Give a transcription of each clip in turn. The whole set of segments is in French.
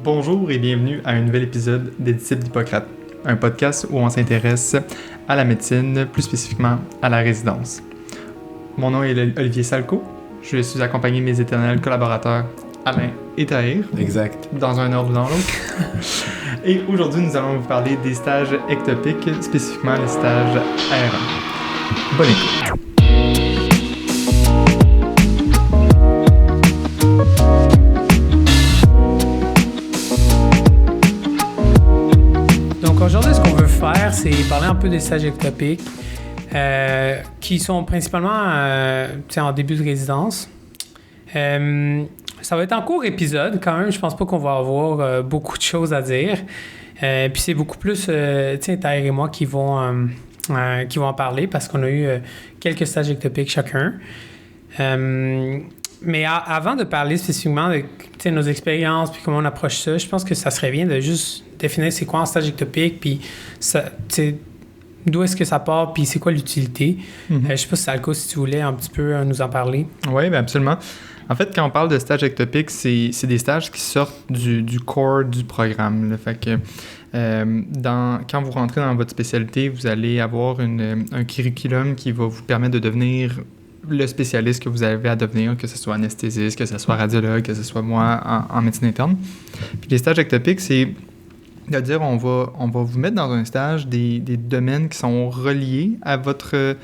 Bonjour et bienvenue à un nouvel épisode des Disciples d'Hippocrate, un podcast où on s'intéresse à la médecine, plus spécifiquement à la résidence. Mon nom est Olivier Salco, je suis accompagné de mes éternels collaborateurs Alain et Tahir. Exact. Dans un ordre ou dans l'autre. Et aujourd'hui, nous allons vous parler des stages ectopiques, spécifiquement les stages R1. Bonne écoute. Donc aujourd'hui, ce qu'on veut faire, c'est parler un peu des stages ectopiques qui sont principalement en début de résidence. Ça va être en court épisode quand même. Je pense pas qu'on va avoir beaucoup de choses à dire. Puis c'est beaucoup plus Tahir et moi qui vont en parler parce qu'on a eu quelques stages ectopiques chacun. Mais avant de parler spécifiquement de nos expériences puis comment on approche ça, je pense que ça serait bien de juste définir c'est quoi un stage ectopique puis d'où est-ce que ça part puis c'est quoi l'utilité. Je sais pas si Salco, si tu voulais un petit peu nous en parler. Oui, bien absolument. En fait, quand on parle de stage ectopique, c'est des stages qui sortent du core du programme. Là. Fait que quand vous rentrez dans votre spécialité, vous allez avoir un curriculum qui va vous permettre de devenir le spécialiste que vous avez à devenir, que ce soit anesthésiste, que ce soit radiologue, que ce soit moi en médecine interne. Puis les stages ectopiques, c'est de dire on va vous mettre dans un stage des domaines qui sont reliés à votre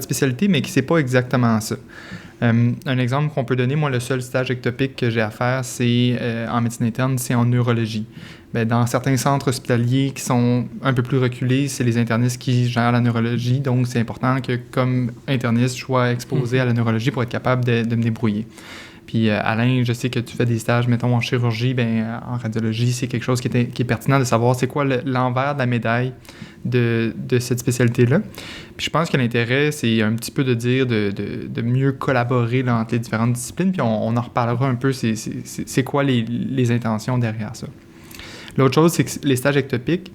spécialité, mais qui c'est pas exactement ça. Un exemple qu'on peut donner, moi, le seul stage ectopique que j'ai à faire, c'est en médecine interne, c'est en neurologie. Bien, dans certains centres hospitaliers qui sont un peu plus reculés, c'est les internistes qui gèrent la neurologie, donc c'est important que, comme interniste, je sois exposé à la neurologie pour être capable de me débrouiller. Puis Alain, je sais que tu fais des stages, mettons, en chirurgie, bien, en radiologie, c'est quelque chose qui est pertinent de savoir c'est quoi l'envers de la médaille de cette spécialité-là. Puis je pense que l'intérêt, c'est un petit peu de dire de mieux collaborer là, entre les différentes disciplines, puis on en reparlera un peu, c'est quoi les intentions derrière ça. L'autre chose, c'est que les stages ectopiques,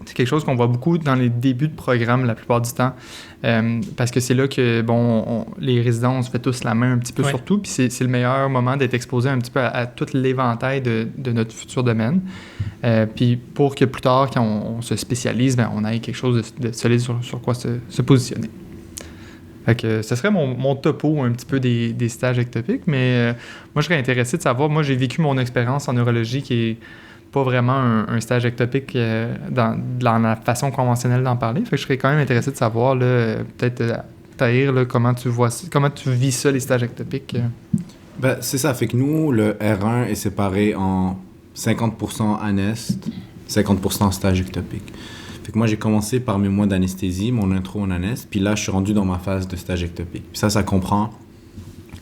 c'est quelque chose qu'on voit beaucoup dans les débuts de programme la plupart du temps, parce que c'est là que, les résidents, on se fait tous la main un petit peu sur tout, puis c'est le meilleur moment d'être exposé un petit peu à tout l'éventail de notre futur domaine. Puis pour que plus tard, quand on se spécialise, on ait quelque chose de solide sur quoi se positionner. Fait que ce serait mon topo un petit peu des stages ectopiques, mais moi, je serais intéressé de savoir, moi, j'ai vécu mon expérience en neurologie qui est pas vraiment un stage ectopique dans la façon conventionnelle d'en parler. Fait que je serais quand même intéressé de savoir, là, peut-être, Tahir, là, comment tu vis ça, les stages ectopiques? Ben, c'est ça. Fait que nous, le R1 est séparé en 50% anest, 50% stage ectopique. Fait que moi, j'ai commencé par mes mois d'anesthésie, mon intro en anest, puis là, je suis rendu dans ma phase de stage ectopique. Puis ça comprend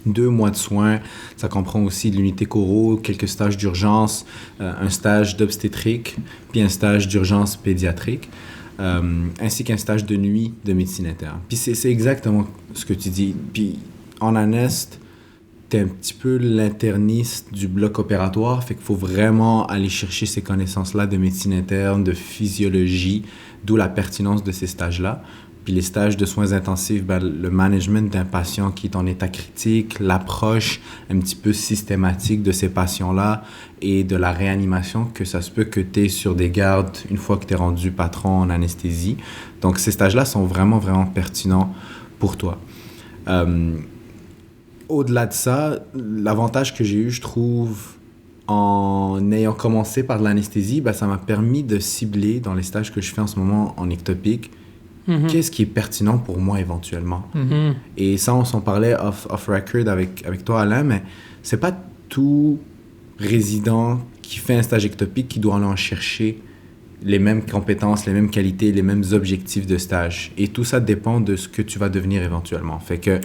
2 mois de soins, ça comprend aussi de l'unité choro, quelques stages d'urgence, un stage d'obstétrique, puis un stage d'urgence pédiatrique, ainsi qu'un stage de nuit de médecine interne. Puis c'est exactement ce que tu dis. Puis en anest, t'es un petit peu l'interniste du bloc opératoire, fait qu'il faut vraiment aller chercher ces connaissances-là de médecine interne, de physiologie, d'où la pertinence de ces stages-là. Puis les stages de soins intensifs, le management d'un patient qui est en état critique, l'approche un petit peu systématique de ces patients-là et de la réanimation, que ça se peut que tu es sur des gardes une fois que tu es rendu patron en anesthésie. Donc ces stages-là sont vraiment, vraiment pertinents pour toi. Au-delà de ça, l'avantage que j'ai eu, je trouve, en ayant commencé par de l'anesthésie, ça m'a permis de cibler dans les stages que je fais en ce moment en ectopique, qu'est-ce qui est pertinent pour moi éventuellement. Et ça, on s'en parlait off-record avec toi, Alain, mais c'est pas tout résident qui fait un stage ectopique qui doit aller en chercher les mêmes compétences, les mêmes qualités, les mêmes objectifs de stage. Et tout ça dépend de ce que tu vas devenir éventuellement. Fait que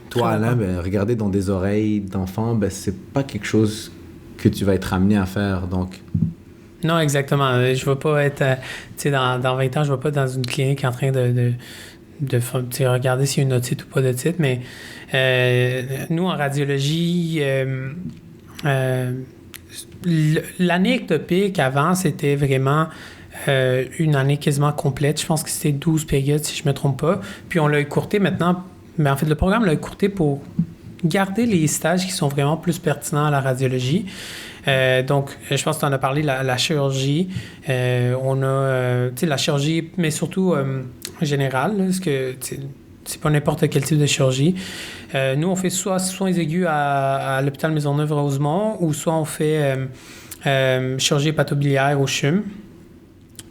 toi, Alain, regarder dans des oreilles d'enfant, c'est pas quelque chose que tu vas être amené à faire. Donc non, exactement. Je ne vais pas être... dans 20 ans, je ne vais pas être dans une clinique en train de regarder s'il y a une otite ou pas d'otite, mais nous, en radiologie, l'année ectopique, avant, c'était vraiment une année quasiment complète. Je pense que c'était 12 périodes, si je ne me trompe pas. Puis on l'a écourté maintenant. Mais en fait, le programme l'a écourté pour garder les stages qui sont vraiment plus pertinents à la radiologie. Donc, je pense que tu en as parlé, la chirurgie. On a la chirurgie, mais surtout générale, là, parce que c'est pas n'importe quel type de chirurgie. Nous, on fait soit soins aigus à l'hôpital Maisonneuve-Rosemont, ou soit on fait chirurgie hépatobiliaire au CHUM.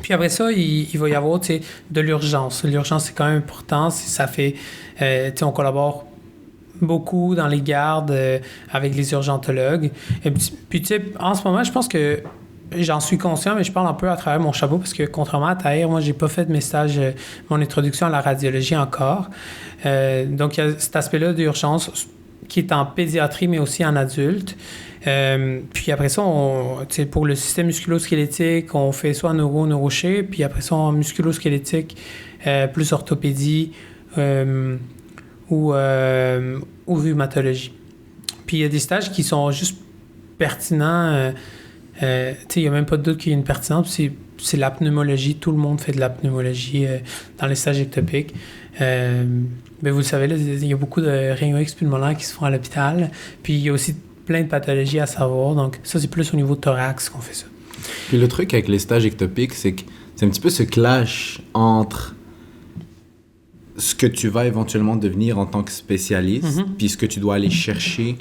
Puis après ça, il va y avoir de l'urgence. L'urgence, c'est quand même important. Ça fait, on collabore beaucoup dans les gardes avec les urgentologues. Et puis, en ce moment, je pense que j'en suis conscient, mais je parle un peu à travers mon chapeau parce que, contrairement à Tahir, moi, j'ai pas fait mes stages, mon introduction à la radiologie encore. Donc, il y a cet aspect-là d'urgence qui est en pédiatrie, mais aussi en adulte. Puis après ça, pour le système musculo-squelettique, on fait soit neuroché, puis après ça, en musculo-squelettique, plus orthopédie ou rhumatologie. Puis il y a des stages qui sont juste pertinents. Il n'y a même pas de doute qu'il y a une pertinence. C'est la pneumologie. Tout le monde fait de la pneumologie dans les stages ectopiques. Mais vous le savez, là, il y a beaucoup de rayons X pulmonaires qui se font à l'hôpital. Puis il y a aussi plein de pathologies à savoir. Donc ça, c'est plus au niveau thorax qu'on fait ça. Puis le truc avec les stages ectopiques, c'est que c'est un petit peu ce clash entre ce que tu vas éventuellement devenir en tant que spécialiste, puis ce que tu dois aller chercher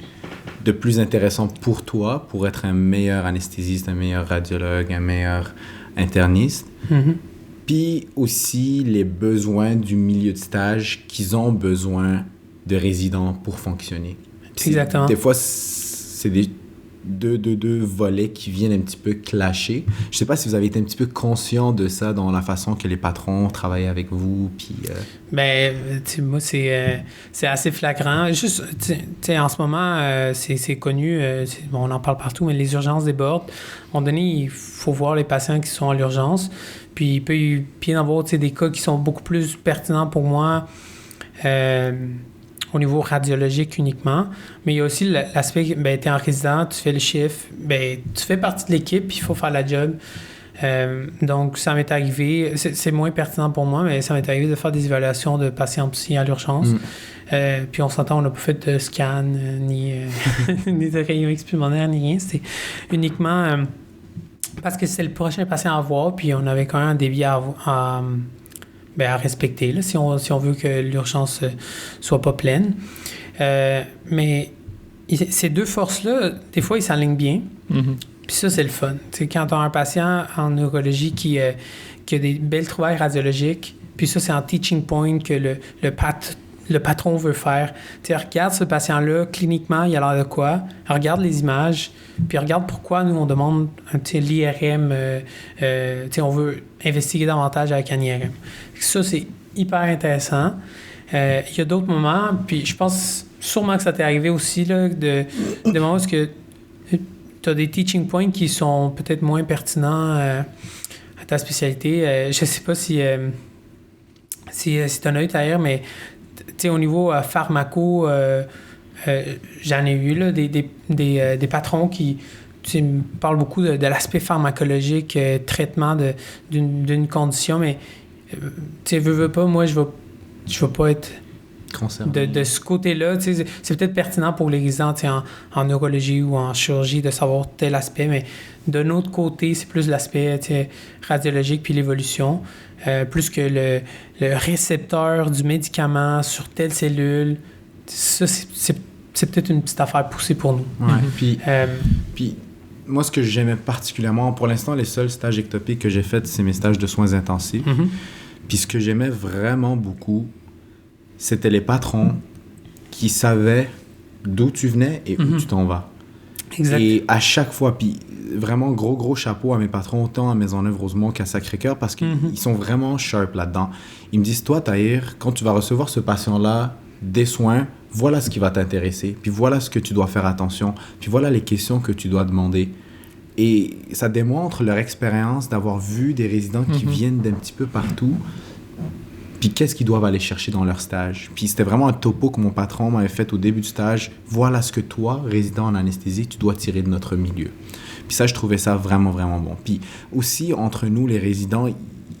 de plus intéressant pour toi, pour être un meilleur anesthésiste, un meilleur radiologue, un meilleur interniste. Puis aussi les besoins du milieu de stage qu'ils ont besoin de résidents pour fonctionner. Exactement. Des fois, c'est des deux volets qui viennent un petit peu clasher. Je sais pas si vous avez été un petit peu conscient de ça dans la façon que les patrons travaillent avec vous, puis... moi, c'est assez flagrant. Juste, en ce moment, c'est connu, on en parle partout, mais les urgences débordent. À un moment donné, il faut voir les patients qui sont à l'urgence, puis il peut y en avoir des cas qui sont beaucoup plus pertinents pour moi, au niveau radiologique uniquement, mais il y a aussi l'aspect, tu es en résident, tu fais le chiffre, tu fais partie de l'équipe, puis il faut faire la job. Donc, ça m'est arrivé, c'est moins pertinent pour moi, mais ça m'est arrivé de faire des évaluations de patients psy à l'urgence. Puis on s'entend, on n'a pas fait de scan, ni de rayons X pulmonaires, ni rien. C'était uniquement parce que c'est le prochain patient à voir, puis on avait quand même un débit à respecter, là, si on veut que l'urgence soit pas pleine. Mais ces deux forces-là, des fois, ils s'alignent bien. Puis ça, c'est le fun. T'sais, quand tu as un patient en neurologie qui a des belles trouvailles radiologiques, puis ça, c'est un teaching point que le patron veut faire. Tu regarde ce patient-là, cliniquement, il a l'air de quoi? Regarde les images, puis regarde pourquoi nous, on demande l'IRM. On veut investiguer davantage avec un IRM. Ça, c'est hyper intéressant. Il y a d'autres moments, puis je pense sûrement que ça t'est arrivé aussi, là, de moments où tu as des teaching points qui sont peut-être moins pertinents à ta spécialité. Je ne sais pas si tu en as eu d'ailleurs, mais au niveau pharmaco, j'en ai eu là, des patrons qui me parlent beaucoup de l'aspect pharmacologique, traitement d'une condition, mais veux pas, moi, je vais pas être de ce côté-là. C'est peut-être pertinent pour les résidents en neurologie ou en chirurgie de savoir tel aspect, mais de notre côté, c'est plus l'aspect radiologique puis l'évolution, plus que le récepteur du médicament sur telle cellule. Ça, c'est peut-être une petite affaire poussée pour nous. Ouais, puis moi, ce que j'aimais particulièrement, pour l'instant, les seuls stages ectopiques que j'ai faits, c'est mes stages de soins intensifs. Puis ce que j'aimais vraiment beaucoup, c'était les patrons qui savaient d'où tu venais et où tu t'en vas. Exact. Et à chaque fois, puis vraiment gros chapeau à mes patrons, autant à Maisonneuve-Rosemont qu'à Sacré-Cœur, parce qu'ils sont vraiment sharp là-dedans. Ils me disent, toi, Tahir, quand tu vas recevoir ce patient-là, des soins, voilà ce qui va t'intéresser, puis voilà ce que tu dois faire attention, puis voilà les questions que tu dois demander. Et ça démontre leur expérience d'avoir vu des résidents qui viennent d'un petit peu partout, puis qu'est-ce qu'ils doivent aller chercher dans leur stage. Puis c'était vraiment un topo que mon patron m'avait fait au début du stage. Voilà ce que toi, résident en anesthésie, tu dois tirer de notre milieu. Puis ça, je trouvais ça vraiment, vraiment bon. Puis aussi, entre nous, les résidents,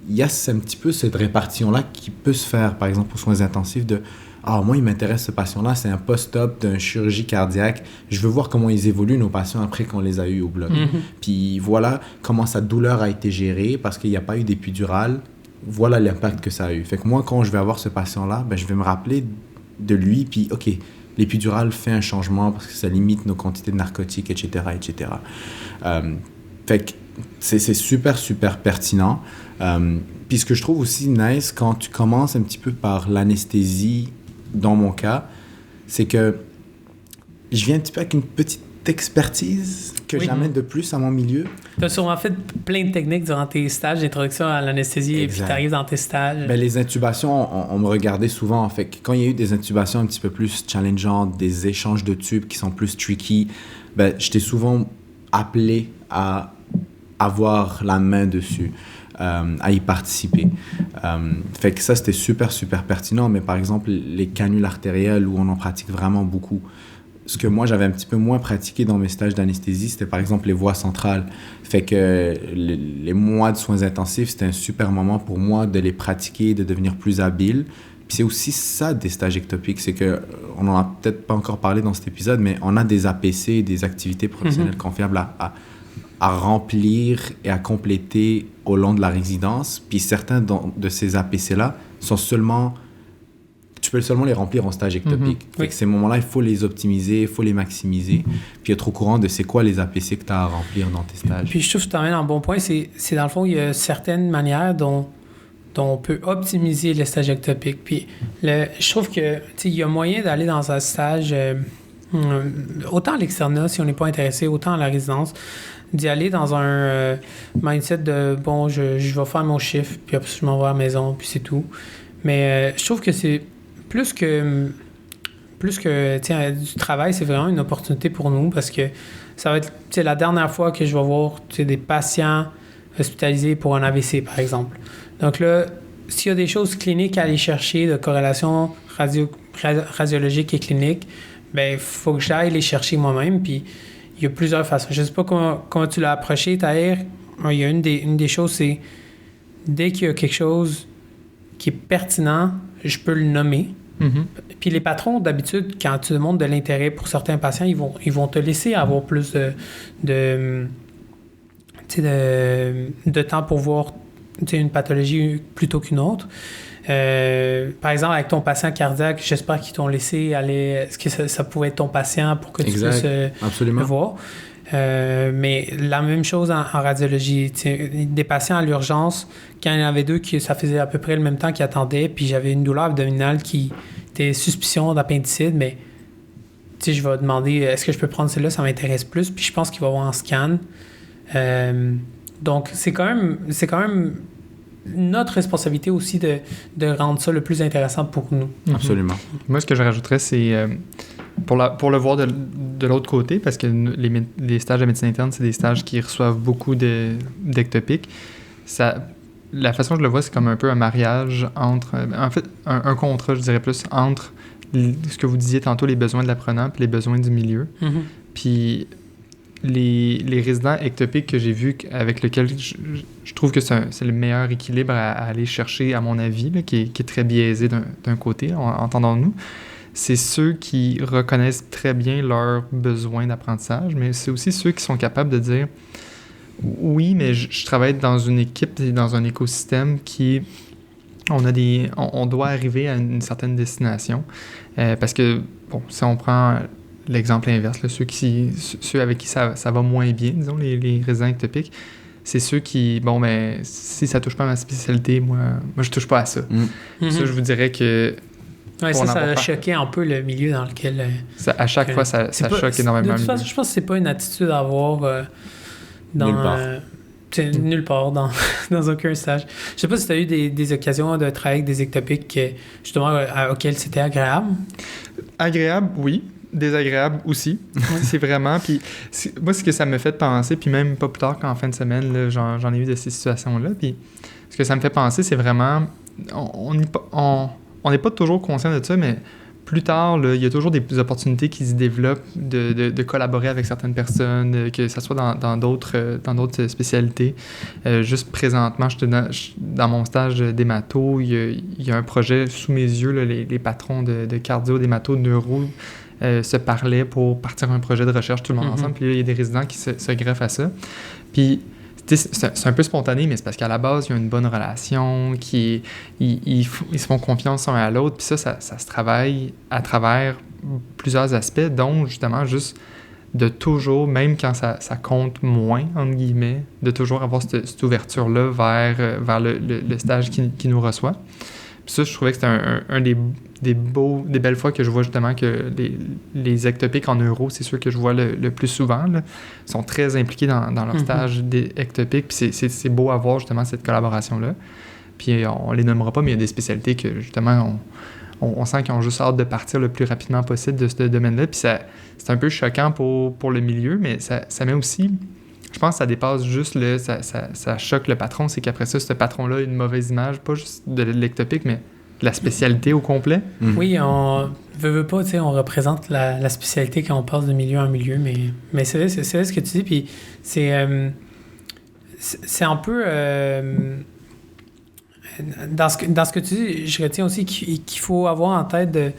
il y a un petit peu cette répartition-là qui peut se faire, par exemple, aux soins intensifs de « ah, moi, il m'intéresse ce patient-là, c'est un post-op d'une chirurgie cardiaque. Je veux voir comment ils évoluent, nos patients, après qu'on les a eus au bloc. Puis voilà comment sa douleur a été gérée parce qu'il n'y a pas eu d'épidural. Voilà l'impact que ça a eu. Fait que moi, quand je vais avoir ce patient-là, ben, je vais me rappeler de lui, puis OK, l'épidural fait un changement parce que ça limite nos quantités de narcotiques, etc., etc. Fait que c'est super, super pertinent. Puis ce que je trouve aussi nice, quand tu commences un petit peu par l'anesthésie, dans mon cas, c'est que je viens un petit peu avec une petite expertise que j'amène de plus à mon milieu. Tu as sûrement fait plein de techniques durant tes stages d'introduction à l'anesthésie et puis tu arrives dans tes stages. Ben, les intubations, on me regardait souvent. En fait, quand il y a eu des intubations un petit peu plus challengeantes, des échanges de tubes qui sont plus tricky, ben, j'étais souvent appelé à avoir la main dessus. À y participer. Fait que ça, c'était super, super pertinent. Mais par exemple, les canules artérielles où on en pratique vraiment beaucoup. Ce que moi, j'avais un petit peu moins pratiqué dans mes stages d'anesthésie, c'était par exemple les voies centrales. Fait que les mois de soins intensifs, c'était un super moment pour moi de les pratiquer, de devenir plus habile. Puis c'est aussi ça des stages ectopiques, c'est que on n'en a peut-être pas encore parlé dans cet épisode, mais on a des APC, des activités professionnelles confiables à remplir et à compléter au long de la résidence. Puis certains de ces APC-là sont seulement... Tu peux seulement les remplir en stage ectopique. Fait que ces moments-là, il faut les optimiser, il faut les maximiser. Puis être au courant de c'est quoi les APC que tu as à remplir dans tes stages. Puis je trouve que tu t'emmènes un bon point. C'est dans le fond, il y a certaines manières dont on peut optimiser le stage ectopique. Puis je trouve que il y a moyen d'aller dans un stage... autant à l'externat, si on n'est pas intéressé, autant à la résidence, d'y aller dans un mindset de bon, je vais faire mon chiffre, puis après je m'en vais à la maison, puis c'est tout. Mais je trouve que c'est plus que du travail, c'est vraiment une opportunité pour nous parce que ça va être la dernière fois que je vais voir des patients hospitalisés pour un AVC, par exemple. Donc là, s'il y a des choses cliniques à aller chercher de corrélation radiologique et clinique, ben il faut que j'aille les chercher moi-même, puis il y a plusieurs façons. Je ne sais pas comment tu l'as approché, Tahir. Il y a une des choses, c'est dès qu'il y a quelque chose qui est pertinent, je peux le nommer. Puis les patrons, d'habitude, quand tu demandes de l'intérêt pour certains patients, ils vont te laisser avoir plus de temps pour voir une pathologie plutôt qu'une autre. Par exemple, avec ton patient cardiaque, j'espère qu'ils t'ont laissé aller... Est-ce que ça pouvait être ton patient pour que tu puisses le voir? Mais la même chose en radiologie. Des patients à l'urgence, quand il y en avait deux, ça faisait à peu près le même temps qu'ils attendaient, puis j'avais une douleur abdominale qui était suspicion d'appendicite, mais je vais demander est-ce que je peux prendre celle-là, ça m'intéresse plus, puis je pense qu'il va y avoir un scan. Donc, c'est quand même notre responsabilité aussi de rendre ça le plus intéressant pour nous. Absolument. Moi, ce que je rajouterais, c'est pour le voir de l'autre côté, parce que les stages de médecine interne, c'est des stages qui reçoivent beaucoup d'ectopiques. La façon que je le vois, c'est comme un peu un mariage entre... En fait, un contrat, je dirais plus, entre ce que vous disiez tantôt, les besoins de l'apprenant et les besoins du milieu. Puis les résidents ectopiques que j'ai vus, avec lesquels je trouve que c'est le meilleur équilibre à aller chercher, à mon avis, là, qui est très biaisé d'un côté, entendons-nous, c'est ceux qui reconnaissent très bien leurs besoins d'apprentissage, mais c'est aussi ceux qui sont capables de dire « Oui, mais je travaille dans une équipe et dans un écosystème qui... On doit arriver à une certaine destination. » Parce que, bon, si on prend l'exemple inverse, là, ceux avec qui ça va moins bien, disons, les résidents ectopiques, c'est ceux qui, bon, ben, si ça touche pas à ma spécialité, moi je touche pas à ça. Ça, je vous dirais que... Oui, ça a choqué un peu le milieu dans lequel... à chaque fois, ça choque énormément. De toute façon, je pense que c'est pas une attitude à avoir nulle part dans aucun stage. Je sais pas si tu as eu des occasions de travailler avec des ectopiques justement auxquels c'était agréable. Agréable, oui. Désagréable aussi. C'est vraiment... Puis moi, ce que ça me fait penser, puis même pas plus tard qu'en fin de semaine, là, j'en ai eu de ces situations-là, puis ce que ça me fait penser, c'est vraiment... On n'est pas toujours conscient de ça, mais plus tard, là, il y a toujours des opportunités qui se développent de collaborer avec certaines personnes, que ce soit dans d'autres spécialités. Juste présentement, dans mon stage d'hémato, il y a un projet sous mes yeux, là, les patrons de cardio, d'hémato, de neuro, se parlaient pour partir un projet de recherche tout le monde ensemble. Puis là, il y a des résidents qui se greffent à ça. Puis c'est un peu spontané, mais c'est parce qu'à la base, il y a une bonne relation, ils se font confiance un à l'autre, puis ça se travaille à travers plusieurs aspects, dont justement juste de toujours, même quand ça compte moins, entre guillemets, de toujours avoir cette ouverture-là vers le stage qui nous reçoit. Puis ça, je trouvais que c'était un des belles fois que je vois justement que les ectopiques en neuro, c'est sûr que je vois le plus souvent, là, sont très impliqués dans leur stage d'ectopique, puis c'est beau à voir justement cette collaboration-là. Puis on les nommera pas, mais il y a des spécialités que justement on sent qu'ils ont juste hâte de partir le plus rapidement possible de ce domaine-là, puis c'est un peu choquant pour le milieu, mais ça met aussi... Je pense que ça dépasse juste ça choque le patron, c'est qu'après ça, ce patron-là a une mauvaise image, pas juste de l'ectopique, mais de la spécialité au complet. Oui, on veut pas, tu sais, on représente la spécialité quand on passe de milieu en milieu, mais c'est vrai ce que tu dis, puis c'est un peu... dans ce que tu dis, je retiens aussi qu'il faut avoir en tête de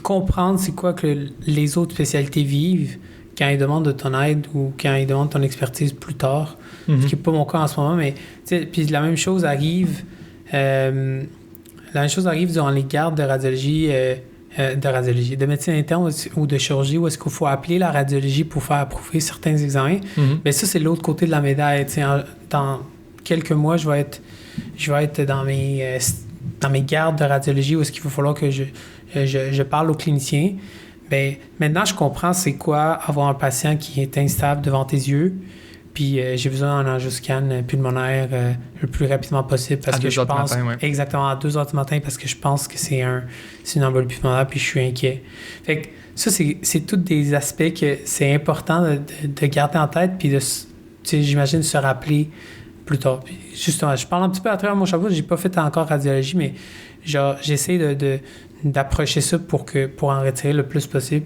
comprendre c'est quoi que les autres spécialités vivent quand ils demandent de ton aide ou quand ils demandent ton expertise plus tard, ce qui n'est pas mon cas en ce moment, mais puis la même chose arrive durant les gardes de radiologie, de médecine interne ou de chirurgie, où est-ce qu'il faut appeler la radiologie pour faire approuver certains examens. Mais ça, c'est l'autre côté de la médaille. Dans quelques mois, je vais être dans mes gardes de radiologie où est-ce qu'il va falloir que je parle aux cliniciens. Bien, maintenant, je comprends c'est quoi avoir un patient qui est instable devant tes yeux, puis j'ai besoin d'un angioscan pulmonaire le plus rapidement possible parce que je pense... Exactement, à 2 heures du matin, parce que je pense que c'est une embolie pulmonaire, puis je suis inquiet. Fait que ça, c'est tous des aspects que c'est important de garder en tête, puis j'imagine, se rappeler plus tard. Puis justement, je parle un petit peu à travers mon chapeau, j'ai pas fait encore radiologie, mais j'essaie d'approcher ça pour en retirer le plus possible.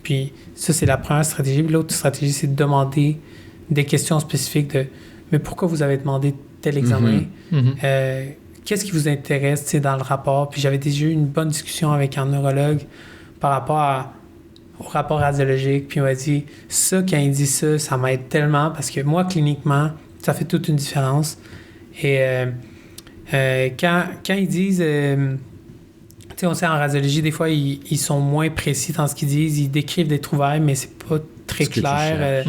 Puis ça, c'est la première stratégie. Puis l'autre stratégie, c'est de demander des questions spécifiques mais pourquoi vous avez demandé tel examen? Qu'est-ce qui vous intéresse dans le rapport? Puis j'avais déjà eu une bonne discussion avec un neurologue par rapport au rapport radiologique. Puis il m'a dit, ça, quand il dit ça, ça m'aide tellement parce que moi, cliniquement, ça fait toute une différence. Et quand ils disent... on sait en radiologie, des fois, ils sont moins précis dans ce qu'ils disent. Ils décrivent des trouvailles, mais c'est pas très clair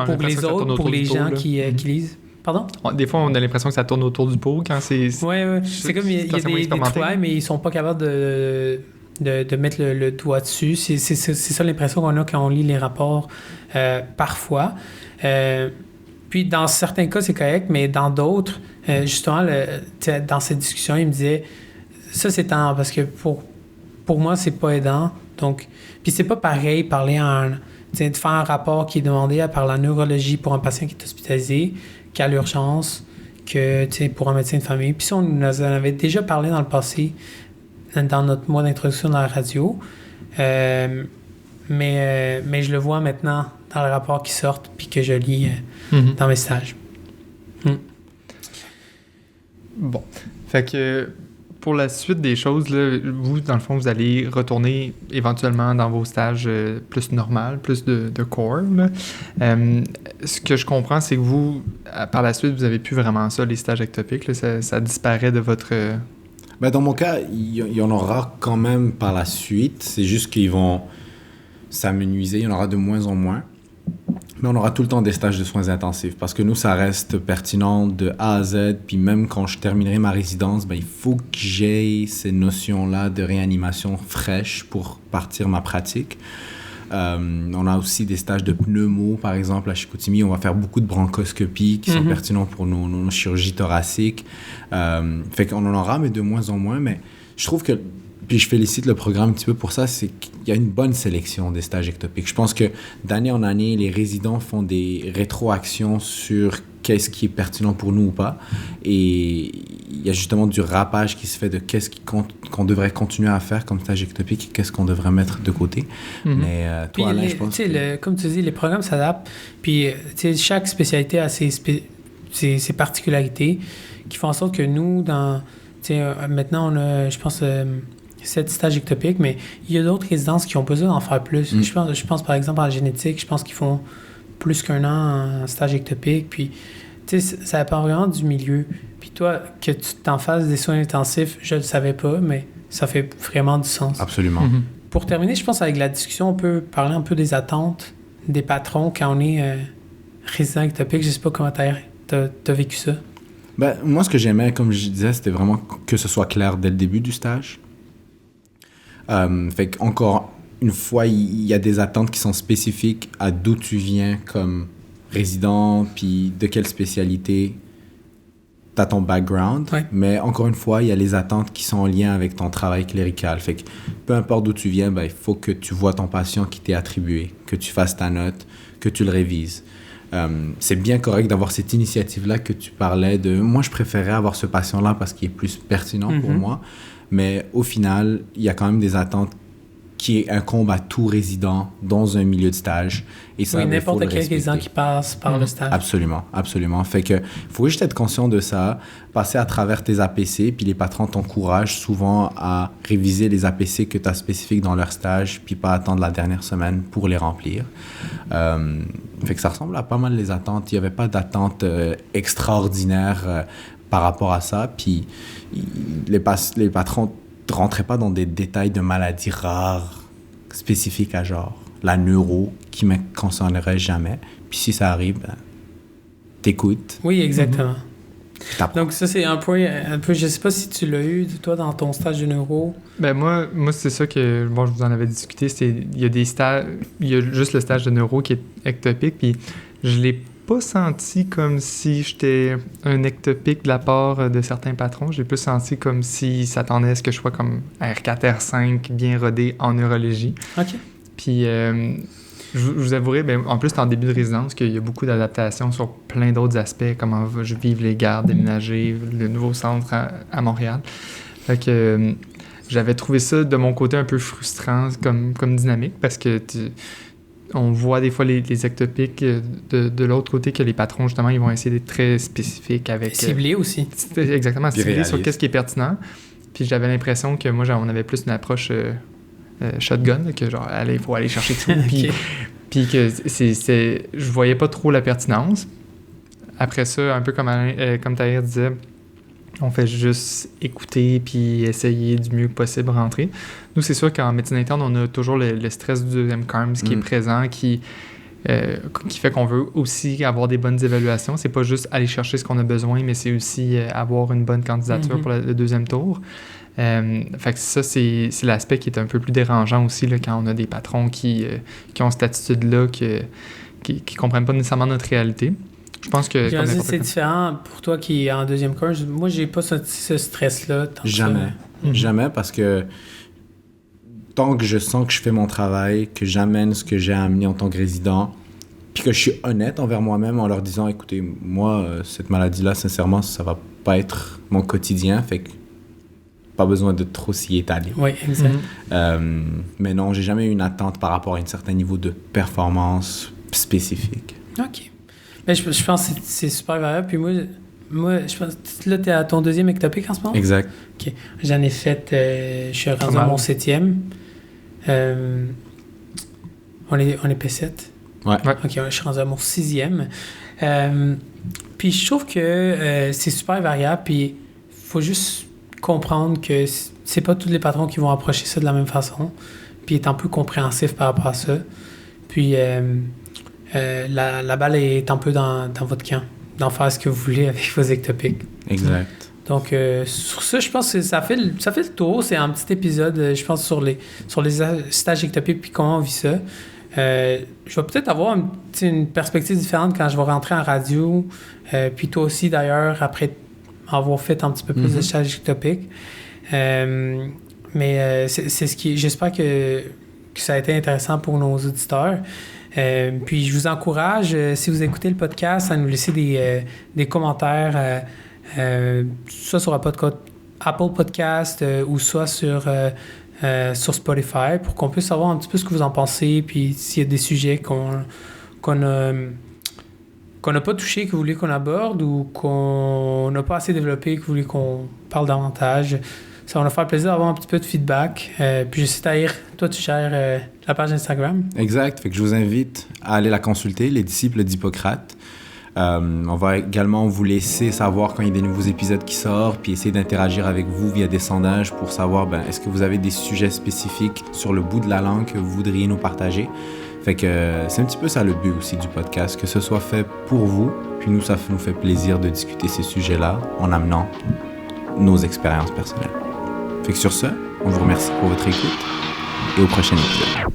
pour les autres, pour les gens qui lisent. Pardon? Des fois, on a l'impression que ça tourne autour du pot quand c'est... Oui. C'est comme il y a des trouvailles, mais ils sont pas capables de mettre le doigt dessus. C'est ça l'impression qu'on a quand on lit les rapports parfois. Puis, dans certains cas, c'est correct, mais dans d'autres, justement, dans cette discussion, il me disait... Ça, c'est tendance parce que pour moi, c'est pas aidant. Donc, puis c'est pas pareil de faire un rapport qui est demandé par la neurologie pour un patient qui est hospitalisé qu'à l'urgence, que pour un médecin de famille. Puis ça, on nous en avait déjà parlé dans le passé, dans notre mois d'introduction dans la radio. Mais je le vois maintenant dans le rapport qui sort puis que je lis dans mes stages. Bon. Fait que... Pour la suite des choses, là, vous, dans le fond, vous allez retourner éventuellement dans vos stages plus normaux, plus de core. Là. Ce que je comprends, c'est que vous, par la suite, vous n'avez plus vraiment ça, les stages ectopiques. Là, ça disparaît de votre... Dans mon cas, il y en aura quand même par la suite. C'est juste qu'ils vont s'amenuiser. Il y en aura de moins en moins. Mais on aura tout le temps des stages de soins intensifs parce que nous, ça reste pertinent de A à Z. Puis même quand je terminerai ma résidence, il faut que j'aie ces notions-là de réanimation fraîche pour partir ma pratique. On a aussi des stages de pneumo, par exemple, à Chicoutimi. On va faire beaucoup de bronchoscopies qui sont pertinents pour nos chirurgies thoraciques. Fait qu'on en aura, mais de moins en moins. Mais je trouve que... Puis je félicite le programme un petit peu pour ça, c'est qu'il y a une bonne sélection des stages ectopiques. Je pense que d'année en année, les résidents font des rétroactions sur qu'est-ce qui est pertinent pour nous ou pas. Et il y a justement du rappage qui se fait de qu'est-ce qu'on devrait continuer à faire comme stage ectopique et qu'est-ce qu'on devrait mettre de côté. Mais toi, Alain, je pense comme tu dis, les programmes s'adaptent. Puis chaque spécialité a ses particularités qui font en sorte que nous, maintenant, on a, je pense, 7 stages ectopiques, mais il y a d'autres résidences qui ont besoin d'en faire plus. Je pense, par exemple, en génétique, je pense qu'ils font plus qu'1 an en stage ectopique. Puis, ça dépend vraiment du milieu. Puis toi, que tu t'en fasses des soins intensifs, je le savais pas, mais ça fait vraiment du sens. Absolument. Pour terminer, je pense avec la discussion, on peut parler un peu des attentes des patrons quand on est résident ectopique. Je sais pas comment t'as vécu ça. Ben, moi, ce que j'aimais, comme je disais, c'était vraiment que ce soit clair dès le début du stage. Fait qu'encore une fois, il y a des attentes qui sont spécifiques à d'où tu viens comme résident, puis de quelle spécialité t'as ton background. Ouais. Mais encore une fois, il y a les attentes qui sont en lien avec ton travail clérical. Fait que peu importe d'où tu viens, ben, il faut que tu vois ton patient qui t'est attribué, que tu fasses ta note, que tu le révises. C'est bien correct d'avoir cette initiative-là que tu parlais de... Moi, je préférais avoir ce patient-là parce qu'il est plus pertinent pour moi. Mais au final, il y a quand même des attentes qui incombent à tout résident dans un milieu de stage. Et ça, oui, n'importe quel résident qui passe par le stage. Absolument, absolument. Fait que faut juste être conscient de ça, passer à travers tes APC, puis les patrons t'encouragent souvent à réviser les APC que tu as spécifiques dans leur stage, puis pas attendre la dernière semaine pour les remplir. Fait que ça ressemble à pas mal les attentes. Il n'y avait pas d'attente extraordinaire par rapport à ça. Puis les patrons ne rentraient pas dans des détails de maladies rares spécifiques à genre la neuro qui ne me concernerait jamais. Puis si ça arrive, ben, t'écoutes. Oui, exactement. T'apprends. Donc ça, c'est un point un peu... Je sais pas si tu l'as eu, toi, dans ton stage de neuro. Ben moi c'est ça que... Bon, je vous en avais discuté. Il y a des stages... Il y a juste le stage de neuro qui est ectopique, puis je l'ai pas senti comme si j'étais un ectopique de la part de certains patrons. J'ai plus senti comme s'ils s'attendaient à ce que je sois comme R4, R5, bien rodé en neurologie. OK. Puis, je vous avouerai, ben, en plus, c'est en début de résidence qu'il y a beaucoup d'adaptations sur plein d'autres aspects, comment je vivre les gardes, déménager, le nouveau centre à Montréal. Fait que j'avais trouvé ça, de mon côté, un peu frustrant comme dynamique, parce que on voit des fois les ectopiques de l'autre côté que les patrons, justement, ils vont essayer d'être très spécifiques avec... Ciblés aussi. Exactement, ciblés sur qu'est-ce qui est pertinent. Puis j'avais l'impression que moi, on avait plus une approche shotgun, là, que genre, il faut aller chercher tout. Okay. Puis que je voyais pas trop la pertinence. Après ça, un peu comme Tahir disait, on fait juste écouter puis essayer du mieux possible rentrer. Nous, c'est sûr qu'en médecine interne, on a toujours le stress du deuxième CARMS qui est présent, qui fait qu'on veut aussi avoir des bonnes évaluations. C'est pas juste aller chercher ce qu'on a besoin, mais c'est aussi avoir une bonne candidature pour le deuxième tour. Fait que ça, c'est l'aspect qui est un peu plus dérangeant aussi là, quand on a des patrons qui ont cette attitude-là, qui comprennent pas nécessairement notre réalité. Je pense que... C'est différent pour toi qui est en deuxième cours. Moi, j'ai pas ce stress-là. Jamais. Jamais, parce que tant que je sens que je fais mon travail, que j'amène ce que j'ai à amener en tant que résident, puis que je suis honnête envers moi-même en leur disant, écoutez, moi, cette maladie-là, sincèrement, ça va pas être mon quotidien, fait que pas besoin de trop s'y étaler. Oui, exact. Mais non, j'ai jamais eu une attente par rapport à un certain niveau de performance spécifique. OK. Mais je pense que c'est super variable. Puis moi, je pense que là, tu es à ton deuxième ectopique en ce moment? Exact. OK. J'en ai fait... je suis rendu à mon 7e. On est P7? Ouais. OK, je suis rendu à mon 6e. Puis je trouve que c'est super variable. Puis il faut juste comprendre que c'est pas tous les patrons qui vont approcher ça de la même façon. Puis être un peu compréhensif par rapport à ça. Puis... la balle est un peu dans votre camp, d'en faire ce que vous voulez avec vos ectopiques. Exact. Donc, sur ça, je pense que ça fait le tour. C'est un petit épisode, je pense, sur les stages ectopiques puis comment on vit ça. Je vais peut-être avoir une perspective différente quand je vais rentrer en radio. Puis toi aussi, d'ailleurs, après avoir fait un petit peu plus de stages ectopiques. Mais c'est ce qui... J'espère que ça a été intéressant pour nos auditeurs. Puis je vous encourage, si vous écoutez le podcast, à nous laisser des commentaires, soit sur Apple Podcast ou soit sur Spotify, pour qu'on puisse savoir un petit peu ce que vous en pensez, puis s'il y a des sujets qu'on n'a pas touché, que vous voulez qu'on aborde, ou qu'on n'a pas assez développé, que vous voulez qu'on parle davantage. Ça va nous faire plaisir d'avoir un petit peu de feedback. Puis je sais, Tahir, toi, tu gères la page Instagram. Exact. Fait que je vous invite à aller la consulter, Les Disciples d'Hippocrate. On va également vous laisser savoir quand il y a des nouveaux épisodes qui sortent, puis essayer d'interagir avec vous via des sondages pour savoir, est-ce que vous avez des sujets spécifiques sur le bout de la langue que vous voudriez nous partager. Fait que c'est un petit peu ça le but aussi du podcast, que ce soit fait pour vous, puis nous, ça nous fait plaisir de discuter ces sujets-là en amenant nos expériences personnelles. Fait que sur ce, on vous remercie pour votre écoute et au prochain épisode.